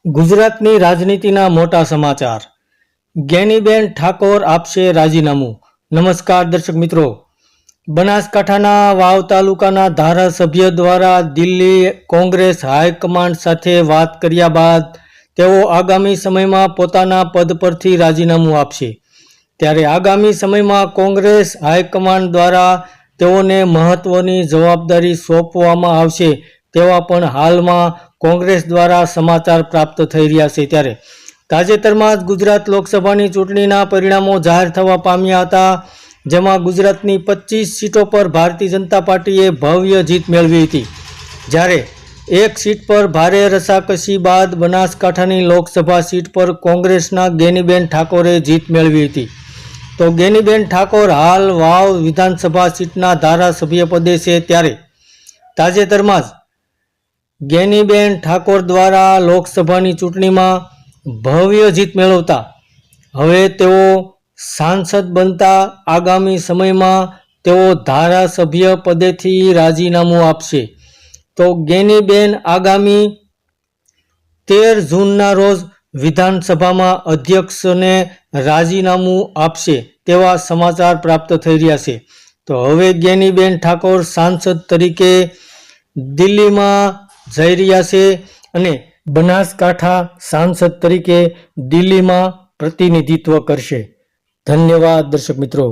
ગુજરાતની રાજનીતિના મોટા સમાચાર. જ્ઞાનીબેન ઠાકોર આપશે રાજીનામું. નમસ્કાર દર્શક મિત્રો. બનાસકાંઠાના વાવ તાલુકાના ધારાસભ્ય દ્વારા દિલ્હી કોંગ્રેસ હાઈકમાન્ડ સાથે વાત કર્યા બાદ તેઓ આગામી સમયમાં પોતાના પદ પરથી રાજીનામું આપશે. ત્યારે આગામી સમયમાં કોંગ્રેસ હાઈકમાન્ડ દ્વારા તેઓને મહત્વની જવાબદારી સોંપવામાં આવશે તેવા પણ હાલમાં કોંગ્રેસ દ્વારા સમાચાર પ્રાપ્ત થઈ રહ્યા છે. ત્યારે તાજેતરમાં જ ગુજરાત લોકસભાની ચૂંટણીના પરિણામો જાહેર થવા પામ્યા હતા, જેમાં ગુજરાતની 25 સીટો પર ભારતીય જનતા પાર્ટીએ ભવ્ય જીત મેળવી હતી. જ્યારે એક સીટ પર ભારે રસાકસી બાદ બનાસકાંઠાની લોકસભા સીટ પર કોંગ્રેસના જ્ઞાનીબેન ઠાકોરે જીત મેળવી હતી. તો જ્ઞાનીબેન ઠાકોર હાલ વાવ વિધાનસભા સીટના ધારાસભ્ય પદે છે. ત્યારે તાજેતરમાં જ જ્ઞાનીબેન ઠાકોર દ્વારા લોકસભાની ચૂંટણીમાં ભવ્ય જીત મેળવતા હવે તેઓ સાંસદ બનતા આગામી સમયમાં તેઓ ધારાસભ્ય પદેથી રાજીનામું આપશે. તો જ્ઞાનીબેન આગામી 13 જૂનના રોજ વિધાનસભામાં અધ્યક્ષને રાજીનામું આપશે તેવા સમાચાર પ્રાપ્ત થઈ રહ્યા છે. તો હવે જ્ઞાનીબેન ઠાકોર સાંસદ તરીકે દિલ્હીમાં જઈ રહ્યા છે અને બનાસકાંઠા સાંસદ તરીકે દિલ્હીમાં પ્રતિનિધિત્વ કરશે. ધન્યવાદ દર્શક મિત્રો.